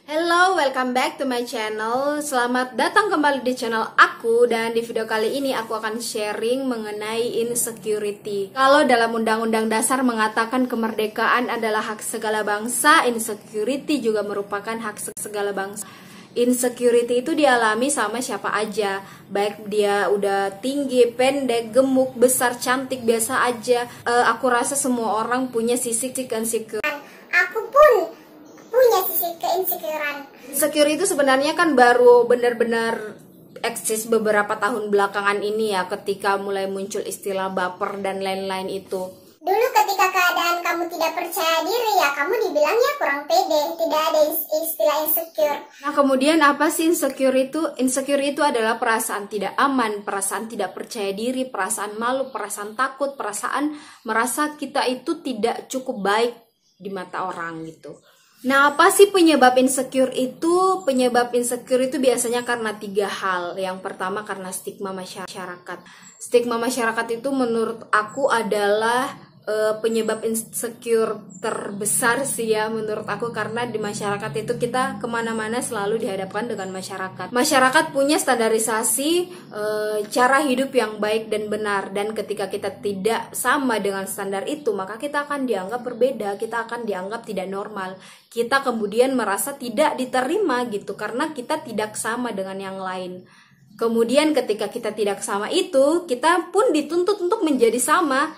Hello, welcome back to my channel. Selamat datang kembali di channel aku. Dan di video kali ini aku akan sharing mengenai insecurity. Kalau dalam Undang-Undang Dasar mengatakan kemerdekaan adalah hak segala bangsa, insecurity juga merupakan hak segala bangsa. Insecurity itu dialami sama siapa aja, baik dia udah tinggi, pendek, gemuk, besar, cantik, biasa aja. Aku rasa semua orang punya sisi insecure. Aku pun punya sisi keinsecurean. Insecure itu sebenarnya kan baru benar-benar eksis beberapa tahun belakangan ini ya, ketika mulai muncul istilah baper dan lain-lain itu. Dulu ketika keadaan kamu tidak percaya diri ya kamu dibilangnya kurang pede, tidak ada istilah insecure. Nah kemudian apa sih insecure itu? Insecure itu adalah perasaan tidak aman, perasaan tidak percaya diri, perasaan malu, perasaan takut, perasaan merasa kita itu tidak cukup baik di mata orang gitu. Nah, apa sih penyebab insecure itu? Penyebab insecure itu biasanya karena 3 hal. Yang pertama karena stigma masyarakat. Stigma masyarakat itu menurut aku adalah penyebab insecure terbesar sih ya menurut aku, karena di masyarakat itu kita kemana-mana selalu dihadapkan dengan masyarakat. Masyarakat punya standarisasi cara hidup yang baik dan benar, dan ketika kita tidak sama dengan standar itu maka kita akan dianggap berbeda, kita akan dianggap tidak normal, kita kemudian merasa tidak diterima gitu karena kita tidak sama dengan yang lain. Kemudian ketika kita tidak sama itu, kita pun dituntut untuk menjadi sama.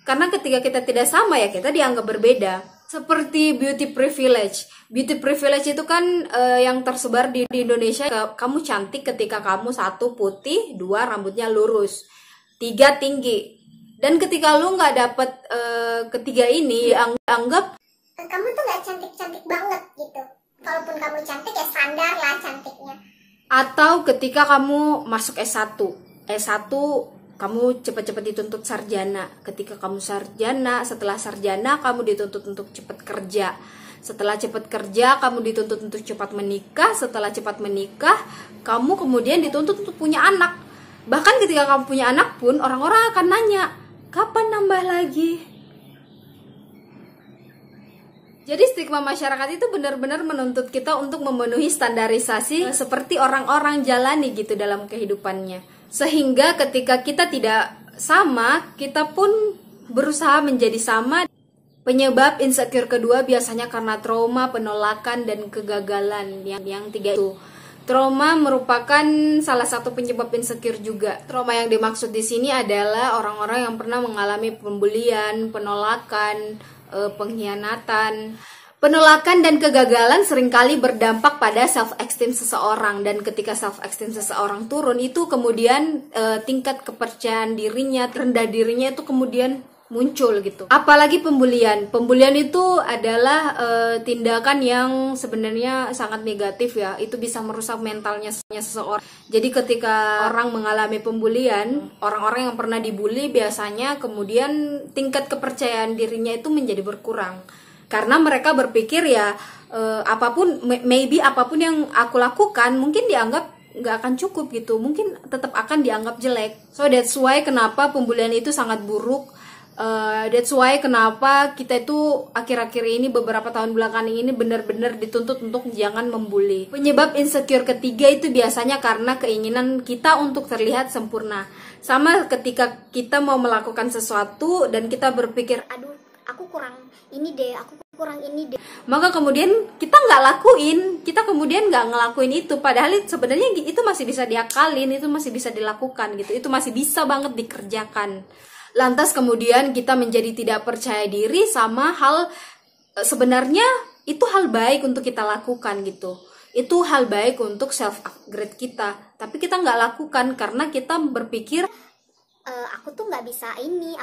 Karena ketika kita tidak sama ya kita dianggap berbeda. Seperti beauty privilege. Beauty privilege itu kan yang tersebar di Indonesia. Kamu cantik ketika kamu 1 putih, 2 rambutnya lurus, 3 tinggi. Dan ketika lu nggak dapet ketiga ini, anggap kamu tuh nggak cantik-cantik banget gitu. Kalaupun kamu cantik ya standar lah cantiknya. Atau ketika kamu masuk S1 kamu cepat-cepat dituntut sarjana. Ketika kamu sarjana, setelah sarjana kamu dituntut untuk cepat kerja. Setelah cepat kerja, kamu dituntut untuk cepat menikah. Setelah cepat menikah, kamu kemudian dituntut untuk punya anak. Bahkan ketika kamu punya anak pun, orang-orang akan nanya, kapan nambah lagi? Jadi stigma masyarakat itu benar-benar menuntut kita untuk memenuhi standarisasi seperti orang-orang jalani gitu dalam kehidupannya. Sehingga ketika kita tidak sama, kita pun berusaha menjadi sama. Penyebab insecure kedua biasanya karena trauma, penolakan, dan kegagalan. Yang 3 itu. Trauma merupakan salah satu penyebab insecure juga. Trauma yang dimaksud di sini adalah orang-orang yang pernah mengalami pembulian, penolakan, pengkhianatan. Penolakan dan kegagalan seringkali berdampak pada self-esteem seseorang, dan ketika self-esteem seseorang turun itu kemudian tingkat kepercayaan dirinya, rendah dirinya itu kemudian muncul gitu. Apalagi pembulian. Pembulian itu adalah tindakan yang sebenarnya sangat negatif ya. Itu bisa merusak mentalnya seseorang. Jadi ketika orang mengalami pembulian, orang-orang yang pernah dibully biasanya kemudian tingkat kepercayaan dirinya itu menjadi berkurang. Karena mereka berpikir ya apapun yang aku lakukan mungkin dianggap nggak akan cukup gitu, mungkin tetap akan dianggap jelek. So that's why kenapa pembulian itu sangat buruk. That's why kenapa kita itu akhir-akhir ini beberapa tahun belakangan ini benar-benar dituntut untuk jangan membuli. Penyebab insecure ketiga itu biasanya karena keinginan kita untuk terlihat sempurna. Sama ketika kita mau melakukan sesuatu dan kita berpikir, aduh aku kurang ini deh, maka kemudian kita nggak lakuin, kita kemudian nggak ngelakuin itu, padahal sebenarnya itu masih bisa diakalin, itu masih bisa dilakukan gitu, itu masih bisa banget dikerjakan. Lantas kemudian kita menjadi tidak percaya diri sama hal sebenarnya itu hal baik untuk kita lakukan gitu, itu hal baik untuk self upgrade kita, tapi kita nggak lakukan karena kita berpikir aku tuh nggak bisa ini,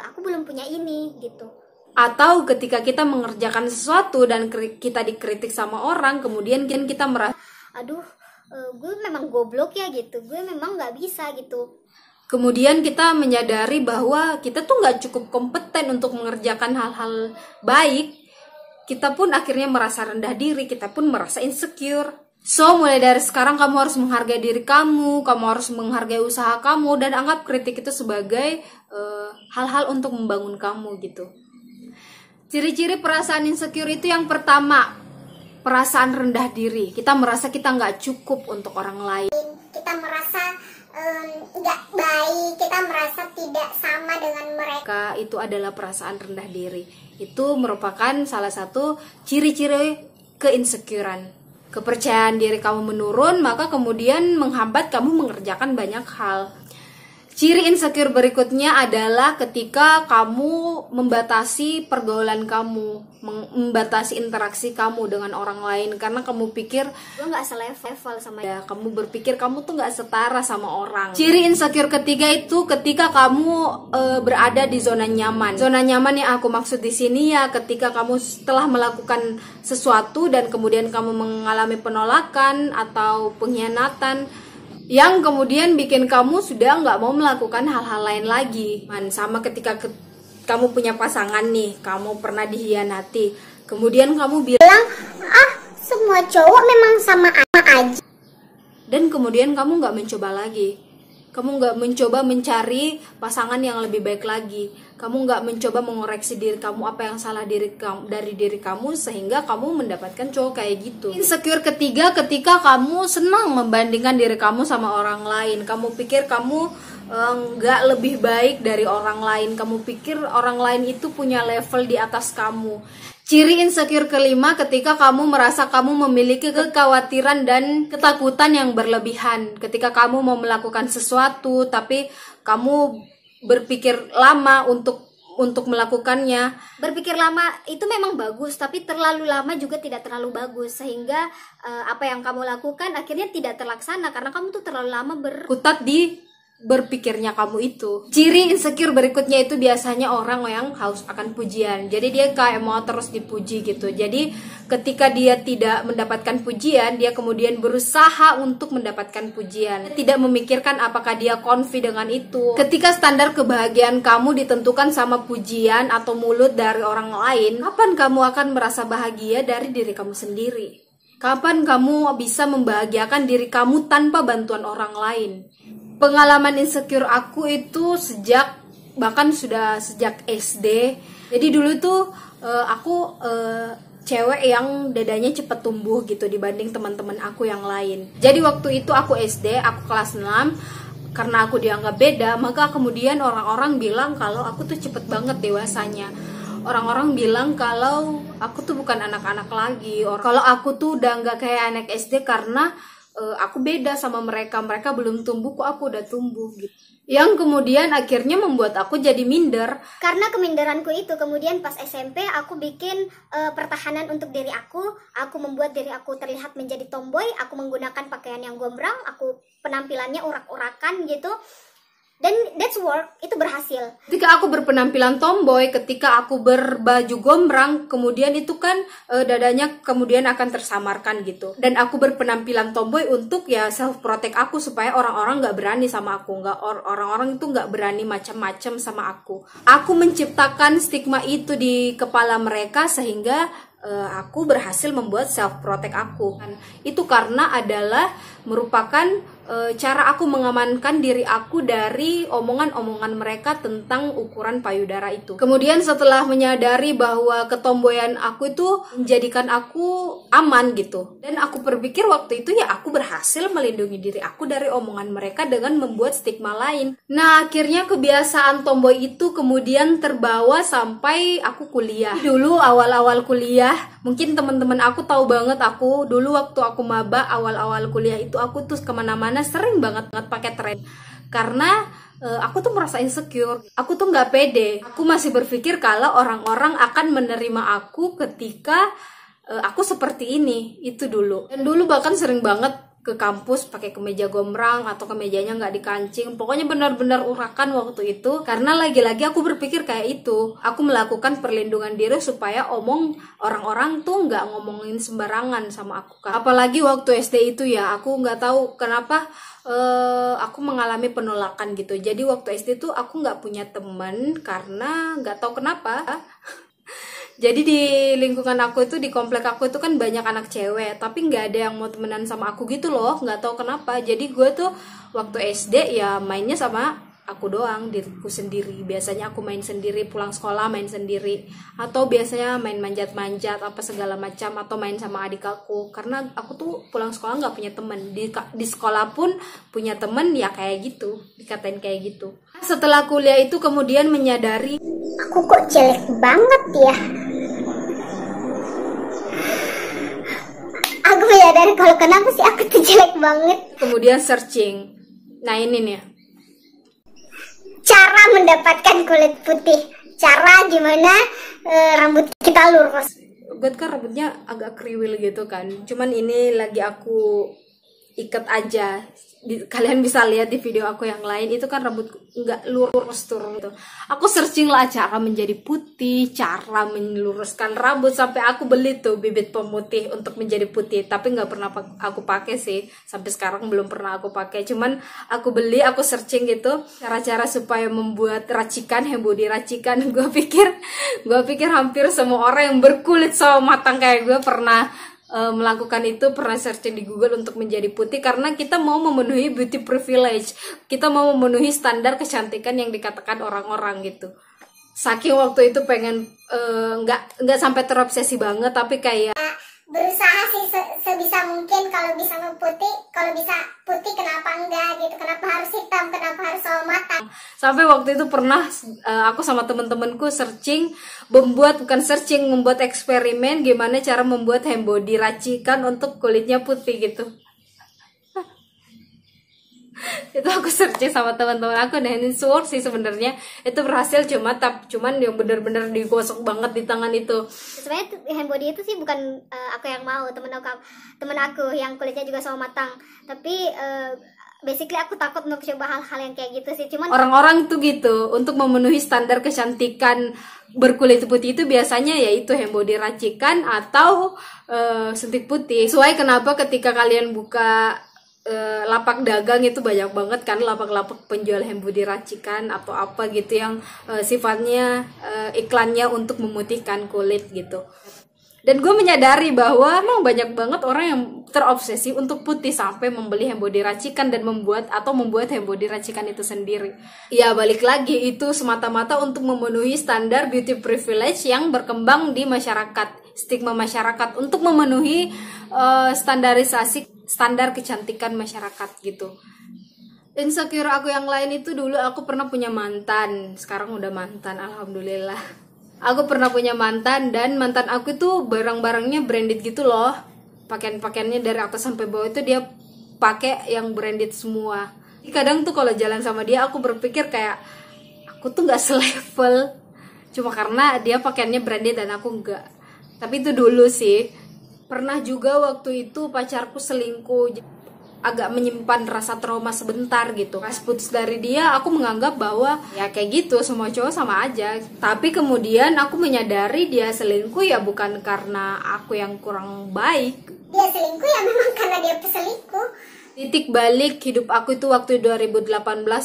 aku belum punya ini gitu. Atau ketika kita mengerjakan sesuatu dan kita dikritik sama orang, kemudian kita merasa, aduh, gue memang goblok ya gitu, gue memang nggak bisa gitu. Kemudian kita menyadari bahwa kita tuh nggak cukup kompeten untuk mengerjakan hal-hal baik. Kita pun akhirnya merasa rendah diri, kita pun merasa insecure. So, mulai dari sekarang kamu harus menghargai diri kamu harus menghargai usaha kamu, dan anggap kritik itu sebagai hal-hal untuk membangun kamu gitu. Ciri-ciri perasaan insecure itu yang pertama, perasaan rendah diri. Kita merasa kita nggak cukup untuk orang lain. Kita merasa nggak baik, kita merasa tidak sama dengan mereka. Itu adalah perasaan rendah diri. Itu merupakan salah satu ciri-ciri keinsecurean. Kepercayaan diri kamu menurun, maka kemudian menghambat kamu mengerjakan banyak hal. Ciri insecure berikutnya adalah ketika kamu membatasi pergaulan kamu, membatasi interaksi kamu dengan orang lain karena kamu pikir gue nggak selevel sama ya, kamu berpikir kamu tuh nggak setara sama orang. Ciri insecure ketiga itu ketika kamu berada di zona nyaman. Zona nyaman yang aku maksud di sini ya ketika kamu setelah melakukan sesuatu dan kemudian kamu mengalami penolakan atau pengkhianatan yang kemudian bikin kamu sudah nggak mau melakukan hal-hal lain lagi. Sama ketika kamu punya pasangan nih, kamu pernah dikhianati, kemudian kamu bilang, semua cowok memang sama aja. Dan kemudian kamu nggak mencoba lagi. Kamu nggak mencoba mencari pasangan yang lebih baik lagi. Kamu nggak mencoba mengoreksi diri kamu apa yang salah dari diri kamu sehingga kamu mendapatkan cowok kayak gitu. Insecure ketiga ketika kamu senang membandingkan diri kamu sama orang lain. Kamu pikir kamu nggak lebih baik dari orang lain. Kamu pikir orang lain itu punya level di atas kamu. Ciri insecure kelima ketika kamu merasa kamu memiliki kekhawatiran dan ketakutan yang berlebihan. Ketika kamu mau melakukan sesuatu tapi kamu berpikir lama untuk melakukannya. Berpikir lama itu memang bagus, tapi terlalu lama juga tidak terlalu bagus sehingga apa yang kamu lakukan akhirnya tidak terlaksana karena kamu tuh terlalu lama berkutat di berpikirnya kamu itu. Ciri insecure berikutnya itu biasanya orang yang haus akan pujian. Jadi dia kayak mau terus dipuji gitu. Jadi ketika dia tidak mendapatkan pujian, dia kemudian berusaha untuk mendapatkan pujian. Tidak memikirkan apakah dia confident dengan itu. Ketika standar kebahagiaan kamu ditentukan sama pujian atau mulut dari orang lain, kapan kamu akan merasa bahagia dari diri kamu sendiri? Kapan kamu bisa membahagiakan diri kamu tanpa bantuan orang lain? Pengalaman insecure aku itu bahkan sudah sejak SD. Jadi dulu tuh aku cewek yang dadanya cepet tumbuh gitu dibanding teman-teman aku yang lain. Jadi waktu itu aku SD, aku kelas 6, karena aku dianggap beda, maka kemudian orang-orang bilang kalau aku tuh cepet banget dewasanya. Orang-orang bilang kalau aku tuh bukan anak-anak lagi. Kalau aku tuh udah nggak kayak anak SD karena aku beda sama mereka belum tumbuh kok aku udah tumbuh gitu. Yang kemudian akhirnya membuat aku jadi minder. Karena keminderanku itu kemudian pas SMP aku bikin pertahanan untuk diri aku membuat diri aku terlihat menjadi tomboy, aku menggunakan pakaian yang gombrang, aku penampilannya urak-urakan gitu. Dan that's work, itu berhasil. Ketika aku berpenampilan tomboy, ketika aku berbaju gombrang, kemudian itu kan dadanya kemudian akan tersamarkan gitu. Dan aku berpenampilan tomboy untuk ya self protect aku supaya orang-orang nggak berani sama aku, orang-orang itu nggak berani macam-macam sama aku. Aku menciptakan stigma itu di kepala mereka sehingga aku berhasil membuat self protect aku. Itu karena adalah merupakan cara aku mengamankan diri aku dari omongan-omongan mereka tentang ukuran payudara itu. Kemudian setelah menyadari bahwa ketomboyan aku itu menjadikan aku aman gitu, dan aku berpikir waktu itu ya aku berhasil melindungi diri aku dari omongan mereka dengan membuat stigma lain. Nah akhirnya kebiasaan tomboy itu kemudian terbawa sampai aku kuliah. Dulu awal-awal kuliah, mungkin teman-teman aku tahu banget aku dulu waktu aku maba awal-awal kuliah itu aku tuh kemana-mana sering banget pakai tren karena aku tuh merasa insecure, aku tuh nggak pede, aku masih berpikir kalau orang-orang akan menerima aku ketika aku seperti ini itu dulu. Dan dulu bahkan sering banget ke kampus pakai kemeja gombrang atau kemejanya nggak dikancing, pokoknya benar-benar urakan waktu itu karena lagi-lagi aku berpikir kayak itu, aku melakukan perlindungan diri supaya orang-orang tuh nggak ngomongin sembarangan sama aku kan. Apalagi waktu SD itu ya aku nggak tahu kenapa aku mengalami penolakan gitu. Jadi waktu SD tuh aku nggak punya teman karena nggak tahu kenapa. Jadi di lingkungan aku itu, di komplek aku itu kan banyak anak cewek, tapi nggak ada yang mau temenan sama aku gitu loh, nggak tahu kenapa. Jadi gue tuh waktu SD ya mainnya sama aku doang, diriku sendiri. Biasanya aku main sendiri, pulang sekolah main sendiri, atau biasanya main manjat-manjat apa segala macam, atau main sama adik aku. Karena aku tuh pulang sekolah nggak punya temen, di sekolah pun punya temen ya kayak gitu, dikatain kayak gitu. Setelah kuliah itu kemudian menyadari, aku kok jelek banget ya. Aku menyadari kalau kenapa sih aku tuh jelek banget. Kemudian searching. Nah ini nih, cara mendapatkan kulit putih, cara gimana rambut kita lurus. gue kan rambutnya agak kriwil gitu kan, cuman ini lagi aku ikat aja. Kalian bisa lihat di video aku yang lain, itu kan rambut nggak lurus turun gitu. Aku searching lah cara menjadi putih, cara meluruskan rambut, sampai aku beli tuh bibit pemutih untuk menjadi putih, tapi nggak pernah aku pakai sih, sampai sekarang belum pernah aku pakai. Cuman aku beli, aku searching gitu cara-cara supaya membuat racikan, hembody racikan. Gue pikir hampir semua orang yang berkulit sawo matang kayak gue pernah melakukan itu, pernah searching di Google untuk menjadi putih, karena kita mau memenuhi beauty privilege, kita mau memenuhi standar kecantikan yang dikatakan orang-orang gitu. Saking waktu itu pengen nggak sampai terobsesi banget, tapi kayak berusaha sih sebisa mungkin, kalau bisa putih, kalau bisa putih kenapa enggak gitu, kenapa harus hitam, kenapa harus sawo matang. Sampai waktu itu pernah aku sama temen-temenku searching, membuat eksperimen gimana cara membuat hembody racikan untuk kulitnya putih gitu. Itu aku searching sama teman-teman aku, dan ini works sih sebenarnya. Itu berhasil, cuman yang bener-bener digosok banget di tangan itu. Sebenarnya hembody itu sih bukan aku yang mau, temen aku yang kulitnya juga sawo matang, tapi basically aku takut untuk coba hal-hal yang kayak gitu sih. Cuman orang-orang tuh gitu, untuk memenuhi standar kecantikan berkulit putih itu biasanya yaitu hembody racikan atau suntik putih. Sesuai kenapa ketika kalian buka lapak dagang itu banyak banget kan lapak-lapak penjual hembody racikan atau apa gitu yang sifatnya iklannya untuk memutihkan kulit gitu. Dan gue menyadari bahwa emang banyak banget orang yang terobsesi untuk putih sampai membeli hembody racikan dan membuat hembody racikan itu sendiri. Ya balik lagi, itu semata-mata untuk memenuhi standar beauty privilege yang berkembang di masyarakat, stigma masyarakat, untuk memenuhi standar kecantikan masyarakat gitu. Insecure aku yang lain itu, dulu aku pernah punya mantan, sekarang udah mantan alhamdulillah. Aku pernah punya mantan, dan mantan aku itu barang-barangnya branded gitu loh. Pakaian-pakaiannya dari atas sampai bawah itu dia pakai yang branded semua. Kadang tuh kalau jalan sama dia aku berpikir kayak aku tuh nggak selevel cuma karena dia pakaiannya branded dan aku enggak. Tapi itu dulu sih. Pernah juga waktu itu pacarku selingkuh, agak menyimpan rasa trauma sebentar gitu. Pas putus dari dia, aku menganggap bahwa ya kayak gitu, semua cowok sama aja. Tapi kemudian aku menyadari dia selingkuh ya bukan karena aku yang kurang baik. Dia selingkuh ya memang karena dia peselingkuh. Titik balik hidup aku itu waktu 2018,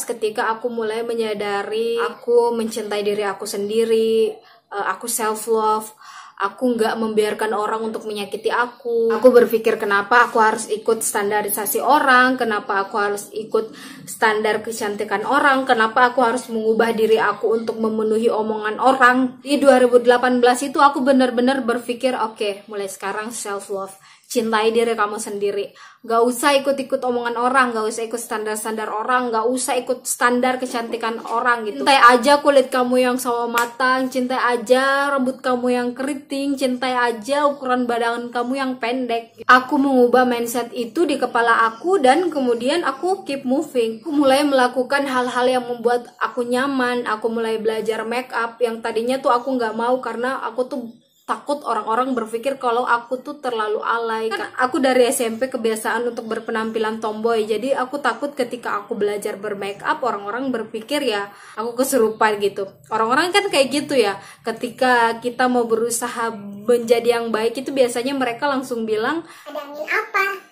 ketika aku mulai menyadari aku mencintai diri aku sendiri, aku self love. Aku nggak membiarkan orang untuk menyakiti aku. Aku berpikir kenapa aku harus ikut standarisasi orang, kenapa aku harus ikut standar kecantikan orang, kenapa aku harus mengubah diri aku untuk memenuhi omongan orang. Di 2018 itu aku benar-benar berpikir, oke, mulai sekarang self love. Cintai diri kamu sendiri. Gak usah ikut-ikut omongan orang, gak usah ikut standar-standar orang, gak usah ikut standar kecantikan orang gitu. Cintai aja kulit kamu yang sawo matang, cintai aja rambut kamu yang keriting, cintai aja ukuran badan kamu yang pendek. Aku mengubah mindset itu di kepala aku, dan kemudian aku keep moving. Aku mulai melakukan hal-hal yang membuat aku nyaman. Aku mulai belajar make up yang tadinya tuh aku gak mau karena aku tuh takut orang-orang berpikir kalau aku tuh terlalu alay. Kan aku dari SMP kebiasaan untuk berpenampilan tomboy, jadi aku takut ketika aku belajar bermake up orang-orang berpikir ya aku kesurupan gitu. Orang-orang kan kayak gitu ya, ketika kita mau berusaha menjadi yang baik itu biasanya mereka langsung bilang ada angin apa,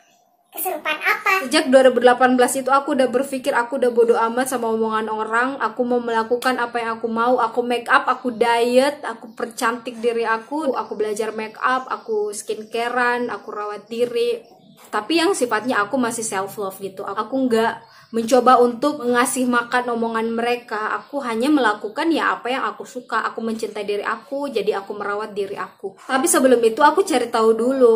kesurupan apa. Sejak 2018 itu aku udah berpikir aku udah bodo amat sama omongan orang. Aku mau melakukan apa yang aku mau. Aku make up, aku diet, aku percantik diri aku belajar make up, aku skincarean, aku rawat diri. Tapi yang sifatnya aku masih self love gitu. Aku nggak mencoba untuk ngasih makan omongan mereka. Aku hanya melakukan ya apa yang aku suka. Aku mencintai diri aku, jadi aku merawat diri aku. Tapi sebelum itu aku cari tahu dulu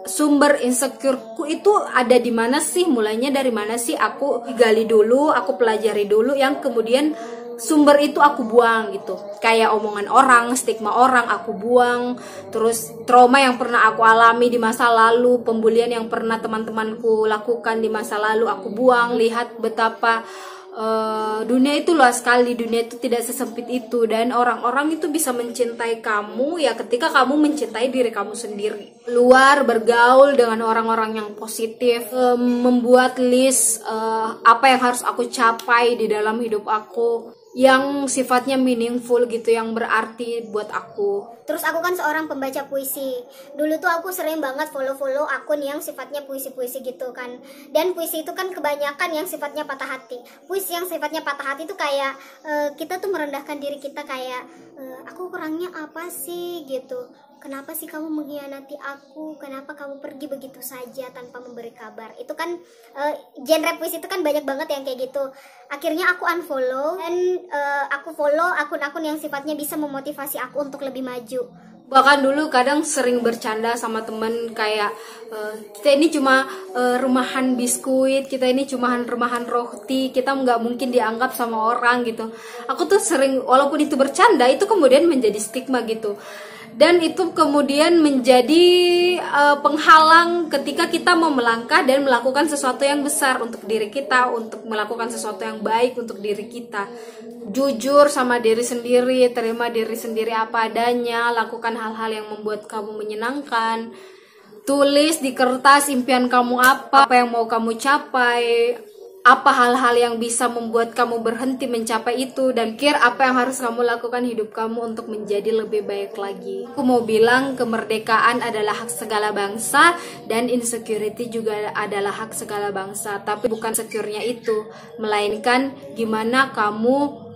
sumber insecureku itu ada di mana sih, mulainya dari mana sih. Aku gali dulu, aku pelajari dulu, yang kemudian sumber itu aku buang gitu. Kayak omongan orang, stigma orang aku buang, terus trauma yang pernah aku alami di masa lalu, pembulian yang pernah teman-temanku lakukan di masa lalu aku buang. Lihat betapa dunia itu luas sekali, dunia itu tidak sesempit itu, dan orang-orang itu bisa mencintai kamu ya ketika kamu mencintai diri kamu sendiri. Luar bergaul dengan orang-orang yang positif, membuat list apa yang harus aku capai di dalam hidup aku, yang sifatnya meaningful gitu, yang berarti buat aku. Terus aku kan seorang pembaca puisi. Dulu tuh aku sering banget follow akun yang sifatnya puisi-puisi gitu kan. Dan puisi itu kan kebanyakan yang sifatnya patah hati. Puisi yang sifatnya patah hati itu kayak kita tuh merendahkan diri kita, kayak aku kurangnya apa sih gitu. Kenapa sih kamu mengkhianati aku? Kenapa kamu pergi begitu saja tanpa memberi kabar? Itu kan genre puisi itu kan banyak banget yang kayak gitu. Akhirnya aku unfollow dan aku follow akun-akun yang sifatnya bisa memotivasi aku untuk lebih maju. Bahkan dulu kadang sering bercanda sama temen kayak kita ini cuma rumahan biskuit, kita ini cuma rumahan roti, kita nggak mungkin dianggap sama orang gitu. Aku tuh sering, walaupun itu bercanda, itu kemudian menjadi stigma gitu. Dan itu kemudian menjadi penghalang ketika kita mau melangkah dan melakukan sesuatu yang besar untuk diri kita, untuk melakukan sesuatu yang baik untuk diri kita. Jujur sama diri sendiri, terima diri sendiri apa adanya, lakukan hal-hal yang membuat kamu menyenangkan. Tulis di kertas impian kamu apa yang mau kamu capai, apa hal-hal yang bisa membuat kamu berhenti mencapai itu, dan pikir apa yang harus kamu lakukan hidup kamu untuk menjadi lebih baik lagi. Aku mau bilang kemerdekaan adalah hak segala bangsa dan insecurity juga adalah hak segala bangsa. Tapi bukan secure-nya itu, melainkan gimana kamu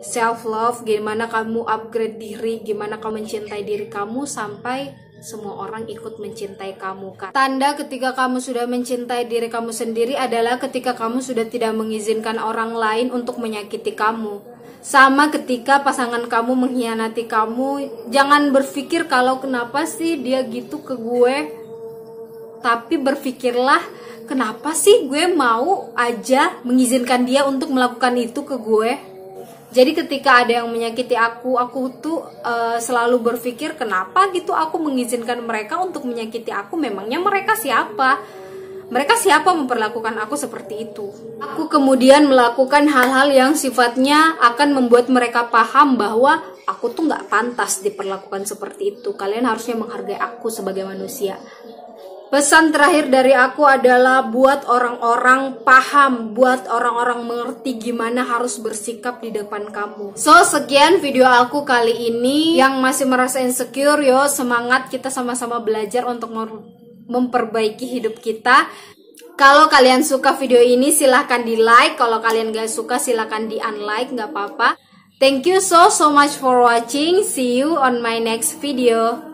self love, gimana kamu upgrade diri, gimana kamu mencintai diri kamu sampai semua orang ikut mencintai kamu. Tanda ketika kamu sudah mencintai diri kamu sendiri adalah ketika kamu sudah tidak mengizinkan orang lain untuk menyakiti kamu. Sama ketika pasangan kamu mengkhianati kamu, jangan berpikir kalau kenapa sih dia gitu ke gue, tapi berpikirlah kenapa sih gue mau aja mengizinkan dia untuk melakukan itu ke gue. Jadi ketika ada yang menyakiti aku tuh selalu berpikir kenapa gitu aku mengizinkan mereka untuk menyakiti aku. Memangnya mereka siapa? Mereka siapa memperlakukan aku seperti itu? Aku kemudian melakukan hal-hal yang sifatnya akan membuat mereka paham bahwa aku tuh gak pantas diperlakukan seperti itu. Kalian harusnya menghargai aku sebagai manusia. Pesan terakhir dari aku adalah buat orang-orang paham, buat orang-orang mengerti gimana harus bersikap di depan kamu. So, sekian video aku kali ini. Yang masih merasa insecure, yo semangat, kita sama-sama belajar untuk memperbaiki hidup kita. Kalau kalian suka video ini silahkan di like, kalau kalian gak suka silahkan di unlike, gak apa-apa. Thank you so much for watching. See you on my next video.